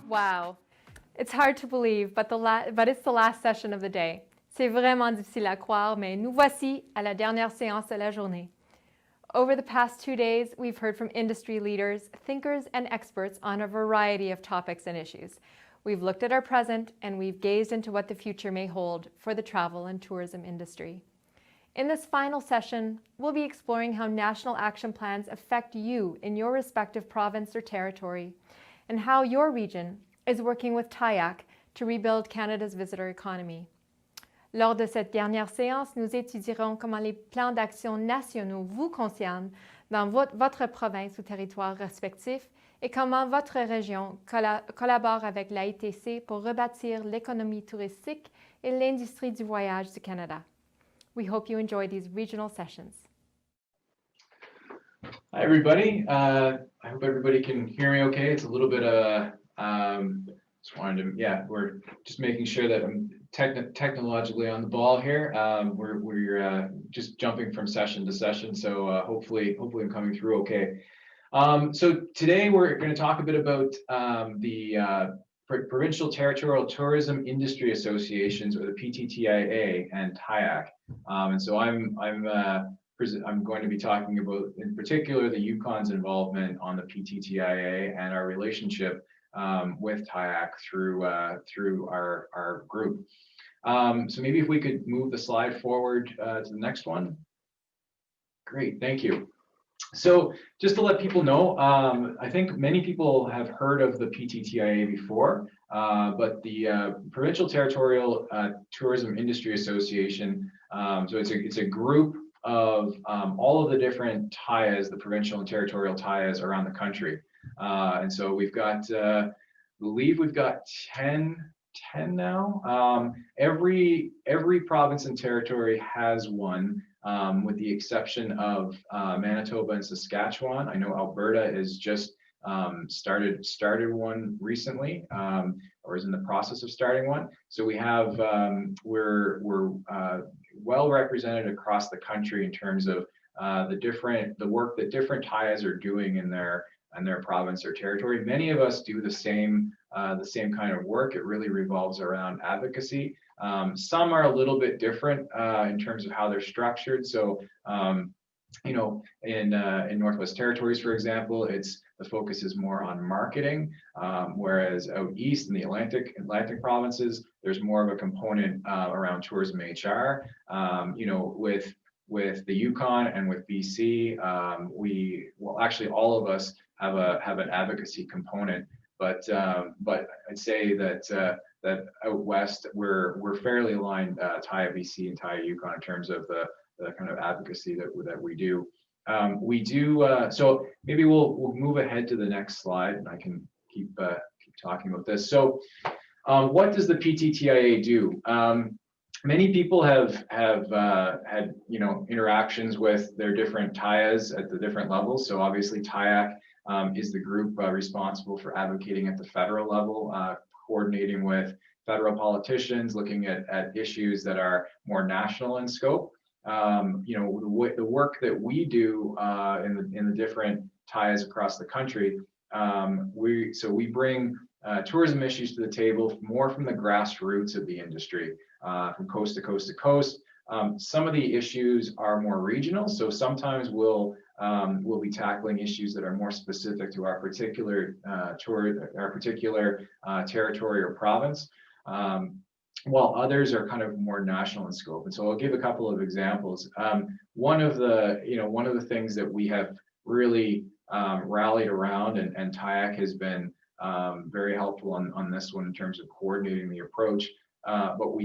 Wow, it's hard to believe, but it's the last session of the day. C'est vraiment difficile à croire, mais nous voici à la dernière séance de la journée. Over the past 2 days, we've heard from industry leaders, thinkers, and experts on a variety of topics and issues. We've looked at our present, and we've gazed into what the future may hold for the travel and tourism industry. In this final session, we'll be exploring how national action plans affect you in your respective province or territory, and how your region is working with TIAC to rebuild Canada's visitor economy. Lors de cette dernière séance, nous étudierons comment les plans d'action nationaux vous concernent dans votre province ou territoire respectif et comment votre région collabore avec l'AITC pour rebâtir l'économie touristique et l'industrie du voyage du Canada. We hope you enjoy these regional sessions. Hi, everybody. I hope everybody can hear me okay. It's a little bit just wanted to, we're just making sure that I'm technologically on the ball here. We're just jumping from session to session, so hopefully I'm coming through okay. So today we're going to talk a bit about the Provincial Territorial Tourism Industry Associations, or the PTTIA and TIAC. And so I'm going to be talking about, in particular, the Yukon's involvement on the PTTIA and our relationship with TIAC through our group. So maybe if we could move the slide forward to the next one. Great, thank you. So just to let people know, I think many people have heard of the PTTIA before, but the Provincial Territorial Tourism Industry Association, so it's a group of all of the different TIAs, the provincial and territorial TIAs around the country. And so we've got, I believe we've got 10 now. Every province and territory has one, with the exception of Manitoba and Saskatchewan. I know Alberta is just started one recently, or is in the process of starting one. So we have we're well represented across the country in terms of the work that different TIAs are doing in their province or territory. Many of us do the same kind of work. It really revolves around advocacy. Some are a little bit different in terms of how they're structured. So, you know, in Northwest Territories, for example, the focus is more on marketing, whereas out east in the Atlantic provinces, there's more of a component around tourism HR. You know, with the Yukon and with BC, actually all of us have an advocacy component, but I'd say that out west we're fairly aligned, TIA BC and TIA Yukon, in terms of the kind of advocacy that we do. So maybe we'll move ahead to the next slide, and I can keep talking about this. So what does the PTTIA do? Many people have had, you know, interactions with their different TIAs at the different levels. So obviously TIAC is the group responsible for advocating at the federal level, coordinating with federal politicians, looking at issues that are more national in scope. You know, the work that we do in the different TIAs across the country, we bring tourism issues to the table more from the grassroots of the industry, from coast to coast to coast. Some of the issues are more regional, so sometimes we'll be tackling issues that are more specific to our particular territory or province, while others are kind of more national in scope. And so I'll give a couple of examples. One of the things that we have really rallied around, and TIAC has been very helpful on this one in terms of coordinating the approach. But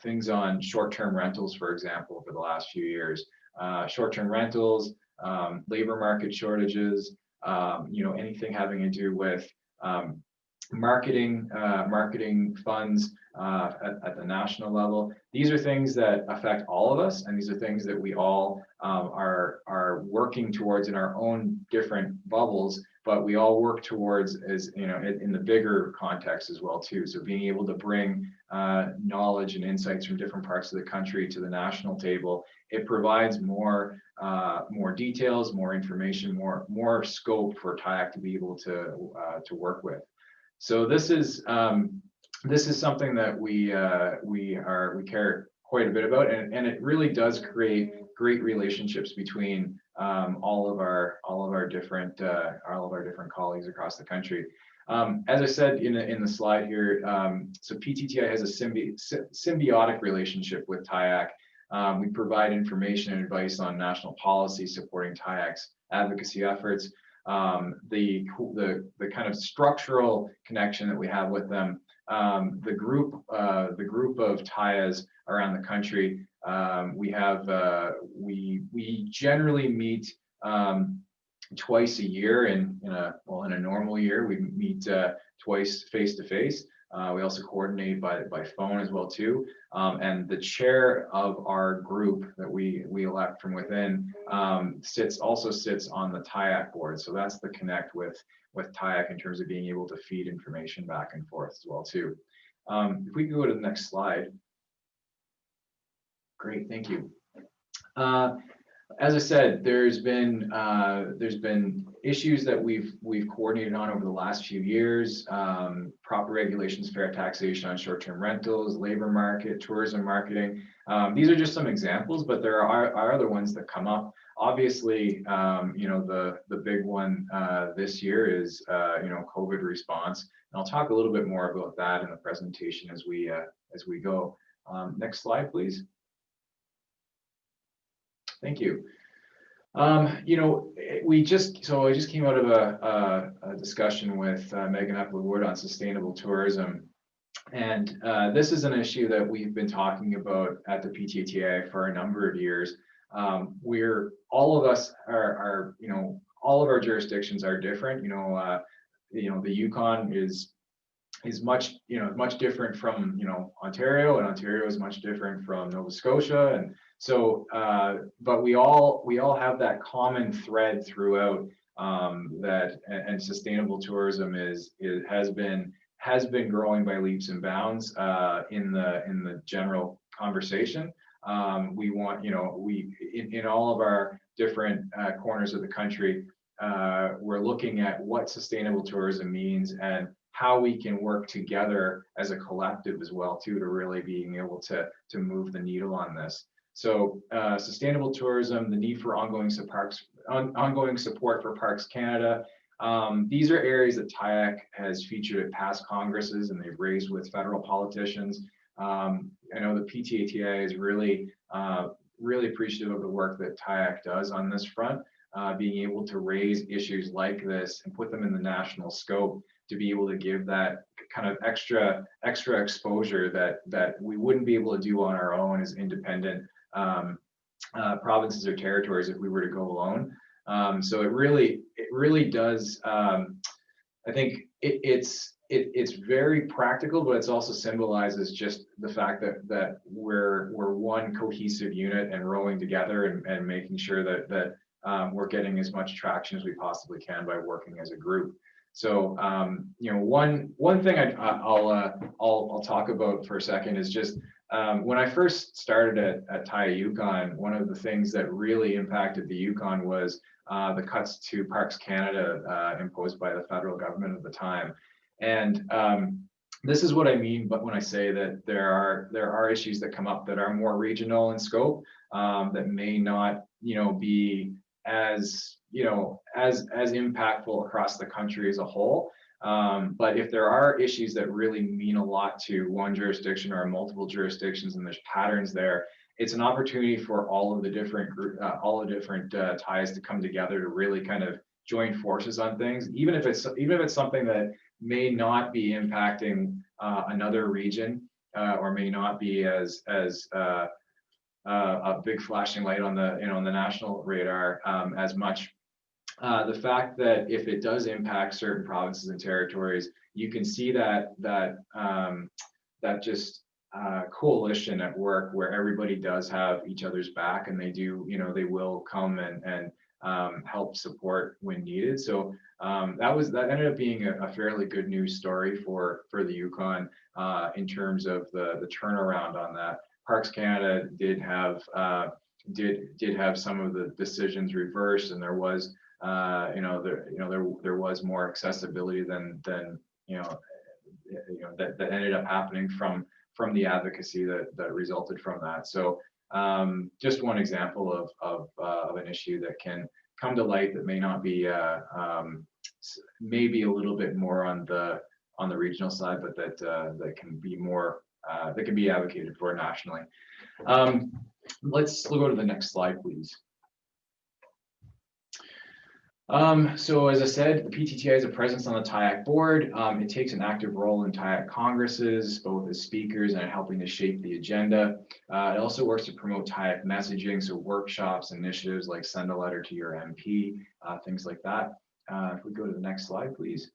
things on short-term rentals, for example, for the last few years, short-term rentals, labor market shortages, anything having to do with marketing funds at the national level. These are things that affect all of us, and these are things that we all are working towards in our own different bubbles, but we all work towards, as you know, in the bigger context as well too. So being able to bring knowledge and insights from different parts of the country to the national table, it provides more details, more information, more scope for TIAC to be able to work with. So this is something that we care quite a bit about, and it really does create great relationships between all of our different colleagues across the country. As I said in the slide here, so PTTI has a symbiotic relationship with TIAC. We provide information and advice on national policy supporting TIAC's advocacy efforts. The kind of structural connection that we have with them, the group of TIAs around the country, we generally meet twice a year. In a normal year, we meet twice face to face. We also coordinate by phone as well too. And the chair of our group that we elect from within sits on the TIAC board. So that's the connect with TIAC in terms of being able to feed information back and forth as well too. If we can go to the next slide. Great, thank you. As I said, there's been issues that we've coordinated on over the last few years. Proper regulations, fair taxation on short-term rentals, labor market, tourism marketing. These are just some examples, but there are other ones that come up. Obviously, the big one this year is COVID response, and I'll talk a little bit more about that in the presentation as we go. Next slide, please. Thank you. I just came out of a discussion with Megan Epler-Ward on sustainable tourism. And this is an issue that we've been talking about at the PTTI for a number of years. All of our jurisdictions are different. The Yukon is much different from Ontario, and Ontario is much different from Nova Scotia, and so but we all have that common thread throughout, and sustainable tourism has been growing by leaps and bounds in the general conversation. We want in all of our different corners of the country, we're looking at what sustainable tourism means and how we can work together as a collective as well too, to really being able to move the needle on this. So sustainable tourism, the need for ongoing support for Parks Canada. These are areas that TIAC has featured at past congresses, and they've raised with federal politicians. I know the PTTI is really appreciative of the work that TIAC does on this front, being able to raise issues like this and put them in the national scope to be able to give that kind of extra exposure that we wouldn't be able to do on our own as independent provinces or territories if we were to go alone. So it really does. I think it's very practical, but it's also symbolizes just the fact that we're one cohesive unit and rowing together and making sure that we're getting as much traction as we possibly can by working as a group. So one thing I'll talk about for a second is just when I first started at TIAC Yukon, one of the things that really impacted the Yukon was the cuts to Parks Canada imposed by the federal government at the time. And this is what I mean, but when I say that there are issues that come up that are more regional in scope, that may not be as impactful across the country as a whole. But if there are issues that really mean a lot to one jurisdiction or multiple jurisdictions, and there's patterns there, it's an opportunity for all of the different ties to come together to really kind of join forces on things, even if it's something that may not be impacting another region, or may not be as a big flashing light on the the national radar as much. The fact that if it does impact certain provinces and territories, you can see that just coalition at work where everybody does have each other's back, and they will come and help support when needed. So that ended up being a fairly good news story for the Yukon in terms of the turnaround on that. Parks Canada did have some of the decisions reversed, and there was there was more accessibility than that ended up happening from the advocacy that resulted from that. So just one example of an issue that can come to light that may not be maybe a little bit more on the regional side, but that can be more that can be advocated for nationally. Let's go to the next slide, please. So as I said, the PTTI has a presence on the TIAC board. It takes an active role in TIAC congresses, both as speakers and helping to shape the agenda. It also works to promote TIAC messaging, so workshops, initiatives like send a letter to your MP, things like that. If we go to the next slide, please.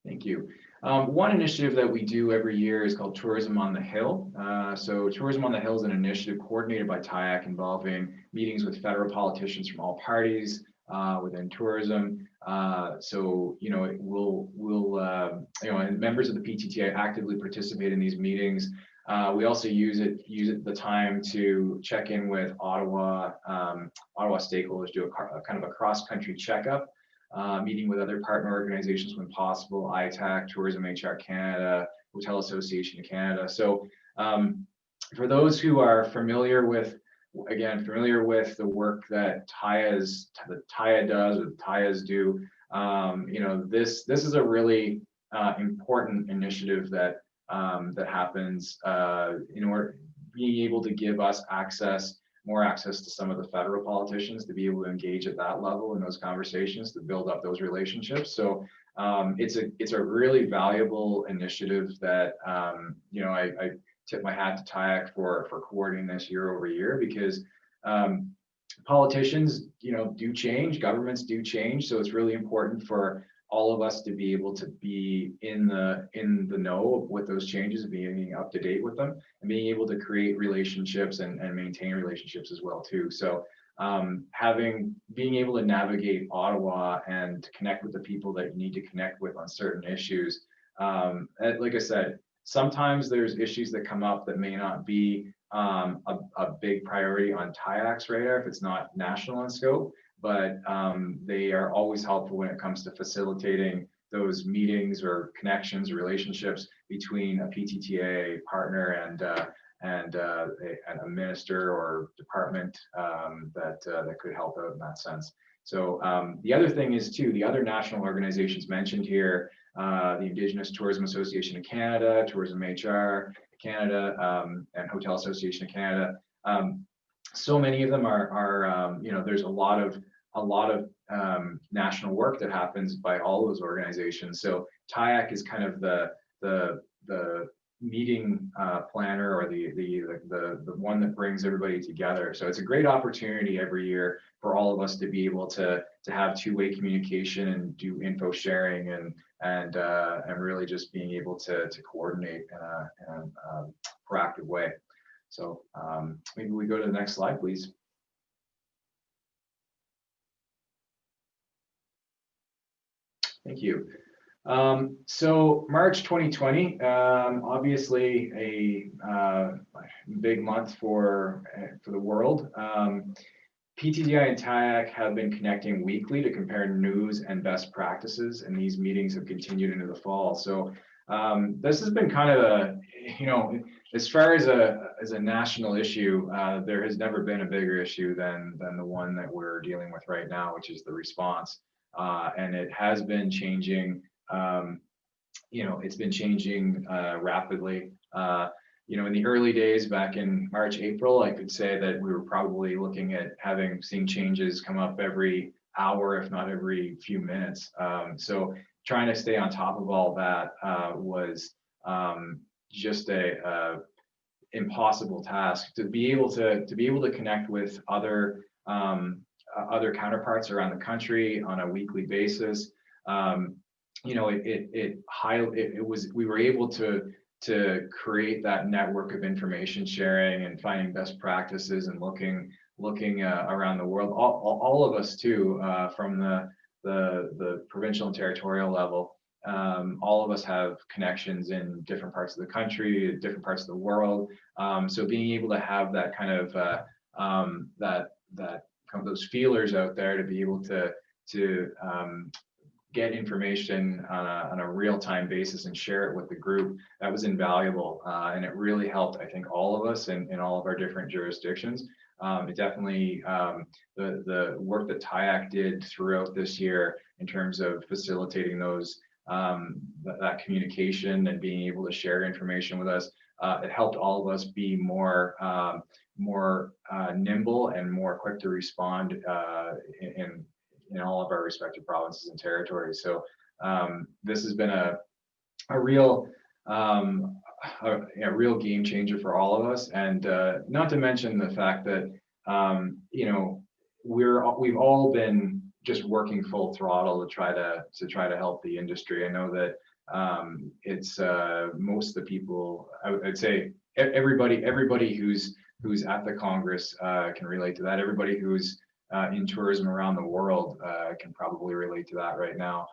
Thank you. One initiative that we do every year is called Tourism on the Hill. So Tourism on the Hill is an initiative coordinated by TIAC involving meetings with federal politicians from all parties within tourism. So, and members of the PTTI actively participate in these meetings. We also use the time to check in with Ottawa stakeholders, do a kind of a cross-country checkup. Meeting with other partner organizations when possible, TIAC, Tourism HR Canada, Hotel Association of Canada. So for those who are familiar with the work that TIA does or TIAs do, this is a really important initiative that happens in order being able to give us more access to some of the federal politicians to be able to engage at that level in those conversations to build up those relationships. So it's a really valuable initiative that I tip my hat to TIAC for coordinating this year over year, because politicians do change, governments do change, so it's really important for all of us to be able to be in the know of what those changes, being up to date with them, and being able to create relationships and maintain relationships as well too. So being able to navigate Ottawa and to connect with the people that you need to connect with on certain issues. Like I said, sometimes there's issues that come up that may not be a big priority on TIAC's radar if it's not national in scope, but they are always helpful when it comes to facilitating those meetings or connections or relationships between a PTTA partner and a minister or department that could help out in that sense. So the other thing is too, the other national organizations mentioned here, the Indigenous Tourism Association of Canada, Tourism HR Canada, and Hotel Association of Canada. So many of them are there's a lot of national work that happens by all those organizations. So TIAC is kind of the meeting planner, or the one that brings everybody together. So it's a great opportunity every year for all of us to be able to have two-way communication and do info sharing and really just being able to coordinate in a proactive way. So maybe we go to the next slide, please. Thank you. So March 2020, obviously a big month for the world. PTTI and TIAC have been connecting weekly to compare news and best practices, and these meetings have continued into the fall. So this has been kind of as far as a national issue, there has never been a bigger issue than the one that we're dealing with right now, which is the response. And it has been changing. It's been changing rapidly. In the early days, back in March, April, I could say that we were probably looking at seeing changes come up every hour, if not every few minutes. So trying to stay on top of all that was just a impossible task. To be able to connect with other counterparts around the country on a weekly basis. We were able to create that network of information sharing and finding best practices and looking around the world. All of us too, from the provincial and territorial level. All of us have connections in different parts of the country, different parts of the world. So being able to have that kind of those feelers out there to be able to get information on a real-time basis and share it with the group, that was invaluable. And it really helped, I think, all of us in all of our different jurisdictions. It definitely, the work that TIAC did throughout this year in terms of facilitating those, that communication and being able to share information with us, it helped all of us be more nimble and more quick to respond in all of our respective provinces and territories. So this has been a real real game changer for all of us, and not to mention the fact that you know, we've all been just working full throttle to try to help the industry. I know that it's most of the people, I'd say everybody who's at the Congress can relate to that. Everybody who's in tourism around the world can probably relate to that right now.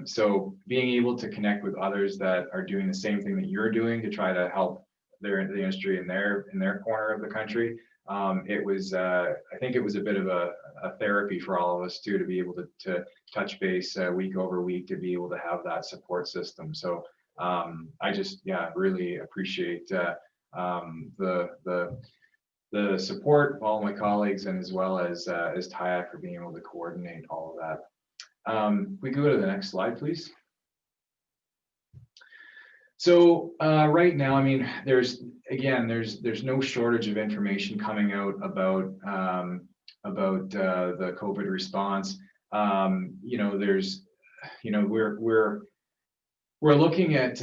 So being able to connect with others that are doing the same thing that you're doing to try to help the industry in their corner of the country, it was I think it was a bit of a therapy for all of us too, to be able to touch base week over week, to be able to have that support system. So I just really appreciate the support of all my colleagues, and as well as TIAC for being able to coordinate all of that. We go to the next slide, please. So right now, I mean, there's no shortage of information coming out about the COVID response. You know, we're looking at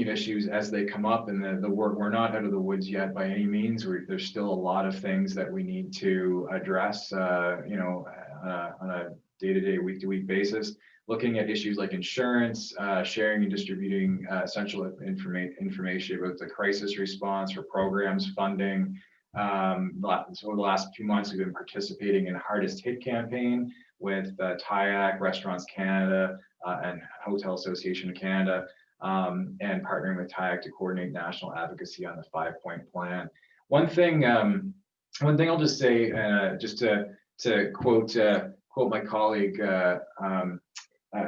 issues as they come up, and the work, we're not out of the woods yet by any means. There's still a lot of things that we need to address, you know, on a day-to-day, week-to-week basis. Looking at issues like insurance, sharing and distributing essential information about the crisis response for programs, funding. So over the last few months, we've been participating in a Hardest Hit campaign with TIAC, Restaurants Canada, and Hotel Association of Canada, and partnering with TIAC to coordinate national advocacy on the 5-point plan. One thing I'll just say, just to quote my colleague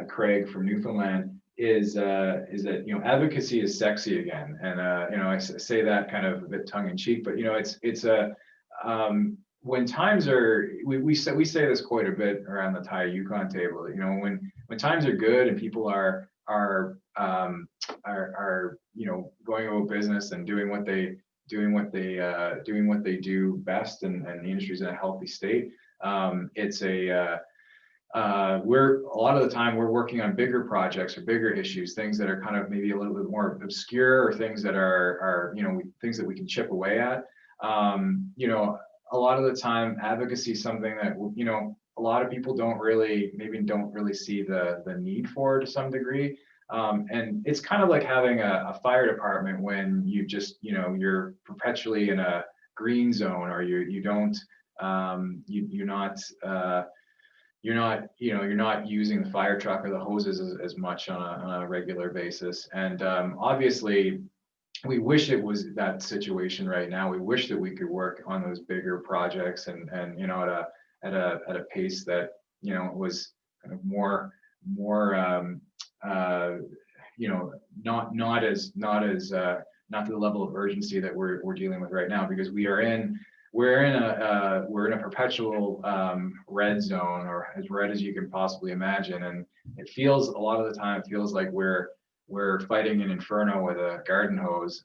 Craig from Newfoundland, is that, you know, advocacy is sexy again, and you know, I say that kind of a bit tongue in cheek, but you know, it's a when times are, we say this quite a bit around the TIAC Yukon table. You know, when times are good and people are you know, going about business and doing what they do best, and the industry's in a healthy state. It's we're a lot of the time we're working on bigger projects or bigger issues, things that are kind of maybe a little bit more obscure, or things that are you know, things that we can chip away at. You know, a lot of the time advocacy is something that, you know, a lot of people don't really see the need for, to some degree. And it's kind of like having a fire department when you just, you know, you're perpetually in a green zone, or you're not using the fire truck or the hoses as much on a regular basis. And obviously we wish it was that situation right now. We wish that we could work on those bigger projects and you know, at a pace that, you know, was kind of more you know, not to the level of urgency that we're dealing with right now, because we're in a perpetual red zone, or as red as you can possibly imagine. And it feels, a lot of the time, it feels like we're fighting an inferno with a garden hose.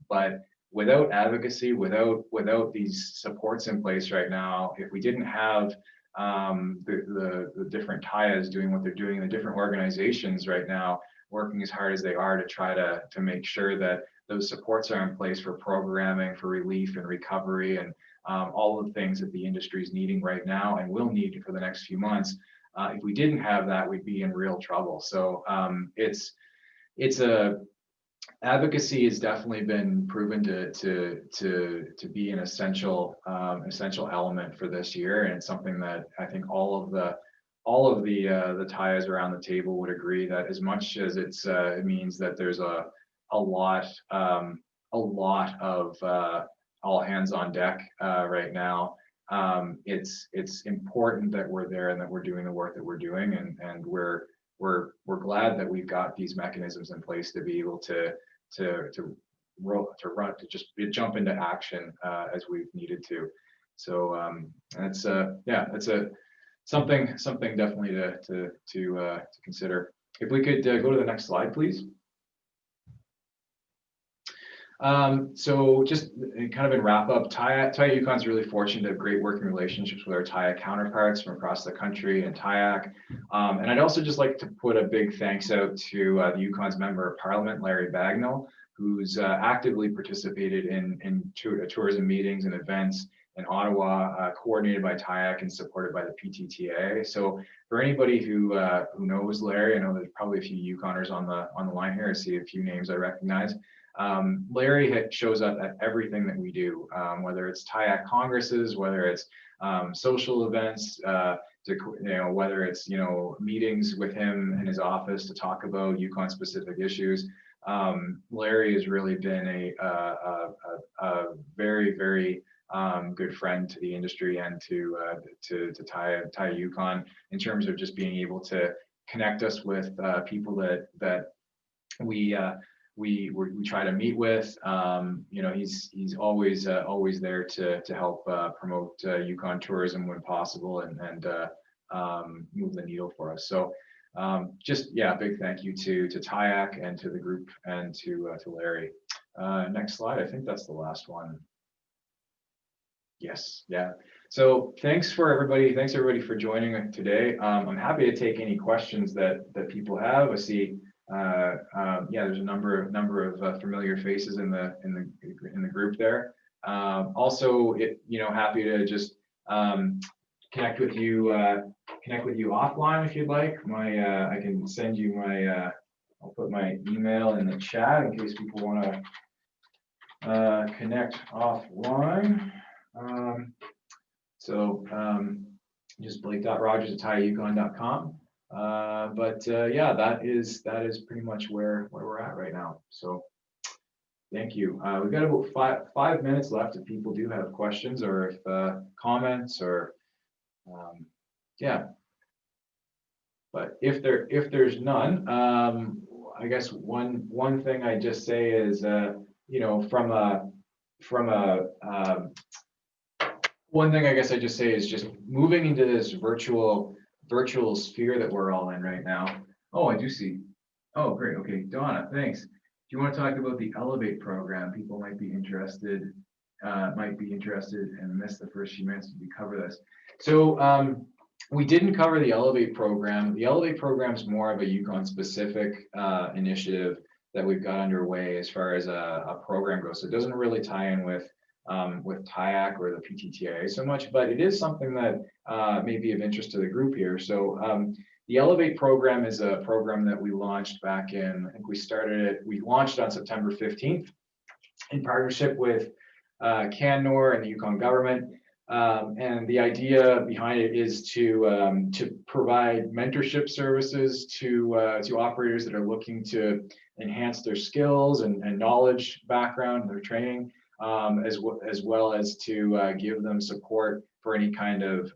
But without advocacy, without these supports in place right now, if we didn't have the different TIAs doing what they're doing, the different organizations right now working as hard as they are to try to make sure that those supports are in place for programming, for relief and recovery, and all of the things that the industry is needing right now and will need for the next few months. If we didn't have that, we'd be in real trouble. So advocacy has definitely been proven to be an essential element for this year, and it's something that I think all of the TIAs around the table would agree that, as much as it means that there's a lot of all hands on deck right now, it's important that we're there and that we're doing the work that we're doing, and we're glad that we've got these mechanisms in place to be able to just jump into action as we've needed to. So that's it's something definitely to consider. If we could go to the next slide, please. So just kind of in wrap up, TIAC Yukon's really fortunate to have great working relationships with our TIAC counterparts from across the country and TIAC. And I'd also just like to put a big thanks out to the Yukon's Member of Parliament, Larry Bagnall, who's actively participated in tourism meetings and events in Ottawa, coordinated by TIAC and supported by the PTTA. So for anybody who knows Larry, I know there's probably a few Yukoners on the line here. I see a few names I recognize. Larry shows up at everything that we do, whether it's TIAC congresses, whether it's social events, whether it's meetings with him in his office to talk about Yukon specific issues. Larry has really been a very, very good friend to the industry and to TIAC Yukon in terms of just being able to connect us with people that we try to meet with. He's always there to help promote Yukon tourism when possible and move the needle for us. So big thank you to TIAC and to the group and to Larry. Next slide. I think that's the last one. Yes, yeah. So thanks everybody for joining today. I'm happy to take any questions that people have. I see there's a number of familiar faces in the group there. Also, happy to just connect with you offline if you'd like. I can send you my I'll put my email in the chat in case people want to connect offline. Just blake.rogers@tiayukon.com. That is pretty much where we're at right now. So thank you. We've got about five minutes left if people do have questions or if comments or But if there's none, I guess one thing I just say is one thing I guess I just say is just moving into this virtual sphere that we're all in right now. Oh, I do see. Oh, great. Okay, Donna, thanks. Do you want to talk about the Elevate program? People might be interested and miss the first few minutes we cover this. So we didn't cover the Elevate program. The Elevate program is more of a Yukon specific initiative that we've got underway as far as a program goes. So it doesn't really tie in with TIAC or the PTTA so much, but it is something that may be of interest to the group here. So the Elevate program is a program that we launched back in, I think we launched on September 15th in partnership with CanNor and the Yukon government. And the idea behind it is to provide mentorship services to operators that are looking to enhance their skills and knowledge background, their training, as well as to give them support for any kind of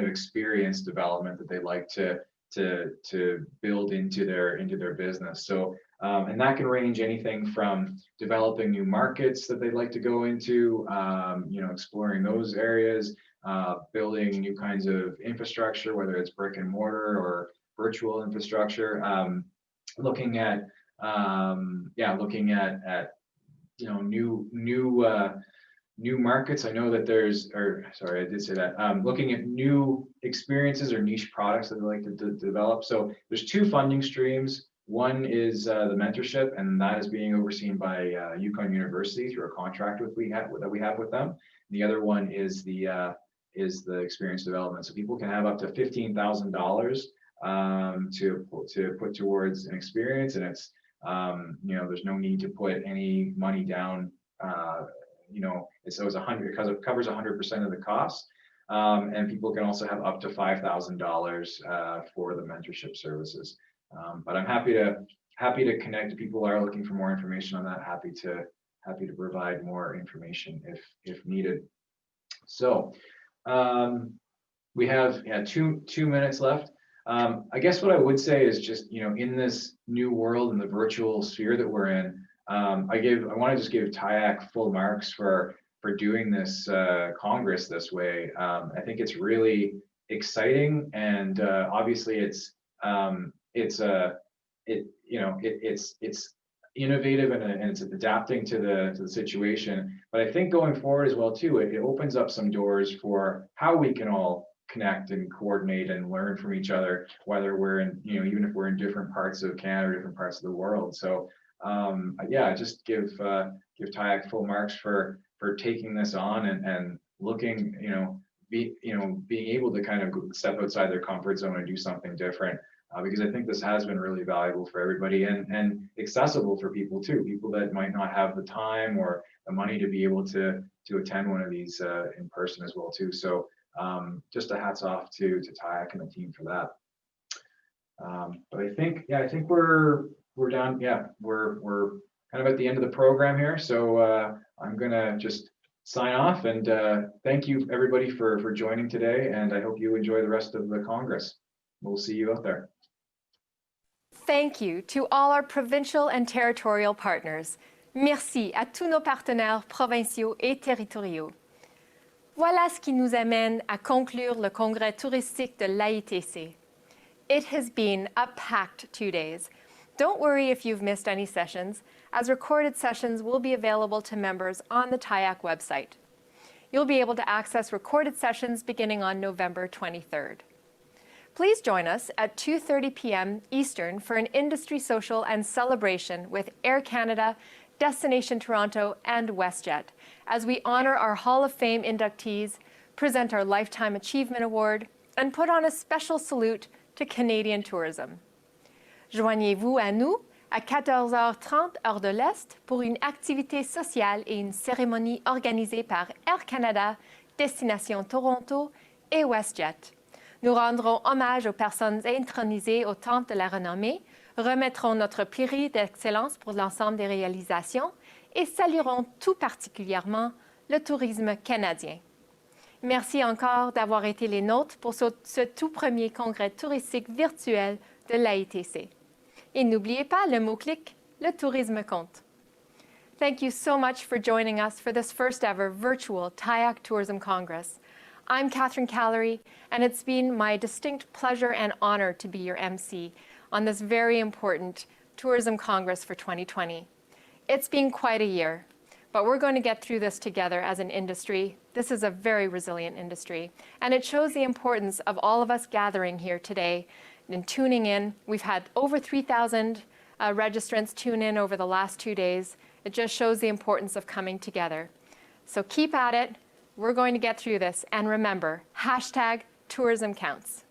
experience development that they'd like to build into their business. So and that can range anything from developing new markets that they'd like to go into, exploring those areas, building new kinds of infrastructure, whether it's brick and mortar or virtual infrastructure, looking at new markets. I know that I did say that, looking at new experiences or niche products that they like to develop. So there's two funding streams. One is the mentorship, and that is being overseen by Yukon University through a contract that we have with them. The other one is the experience development. So people can have up to $15,000 to put towards an experience, and it's there's no need to put any money down. It covers 100% of the cost, and people can also have up to $5,000 for the mentorship services. But I'm happy to connect. If people are looking for more information on that, happy to provide more information if needed. So we have two minutes left. I guess what I would say is just, in this new world, in the virtual sphere that we're in, I want to just give TIAC full marks for doing this Congress this way. I think it's really exciting, and obviously it's innovative, and it's adapting to the situation. But I think going forward as well too, it opens up some doors for how we can all connect and coordinate and learn from each other, whether we're in, even if we're in different parts of Canada or different parts of the world. So just give TIAC full marks for taking this on, and looking, being able to kind of step outside their comfort zone and do something different. Because I think this has been really valuable for everybody, and accessible for people too, people that might not have the time or the money to be able to attend one of these in person as well too. So just a hats off to TIAC and the team for that. But I think we're done. Yeah, we're kind of at the end of the program here. So I'm gonna just sign off, and thank you everybody for joining today, and I hope you enjoy the rest of the Congress. We'll see you out there. Thank you to all our provincial and territorial partners. Merci à tous nos partenaires provinciaux et territoriaux. Voilà ce qui nous amène à conclure le congrès touristique de l'AITC. It has been a packed 2 days. Don't worry if you've missed any sessions, as recorded sessions will be available to members on the TIAC website. You'll be able to access recorded sessions beginning on November 23rd. Please join us at 2:30 p.m. Eastern for an industry social and celebration with Air Canada, Destination Toronto, and WestJet, as we honor our Hall of Fame inductees, present our Lifetime Achievement Award, and put on a special salute to Canadian tourism. Joignez-vous à nous à 14h30 heure de l'Est pour une activité sociale et une cérémonie organisée par Air Canada, Destination Toronto et WestJet. Nous rendrons hommage aux personnes intronisées au Temple de la Renommée, remettrons notre prix d'excellence pour l'ensemble des réalisations et saluerons tout particulièrement le tourisme canadien. Merci encore d'avoir été les nôtres pour ce tout premier congrès touristique virtuel de l'AITC. Et n'oubliez pas le mot-clic, le tourisme compte. Thank you so much for joining us for this first ever virtual TIAC Tourism Congress. I'm Catherine Callery, and it's been my distinct pleasure and honor to be your MC on this very important Tourism Congress for 2020. It's been quite a year, but we're going to get through this together as an industry. This is a very resilient industry, and it shows the importance of all of us gathering here today and tuning in. We've had over 3,000 registrants tune in over the last 2 days. It just shows the importance of coming together. So keep at it. We're going to get through this, and remember, #tourism counts.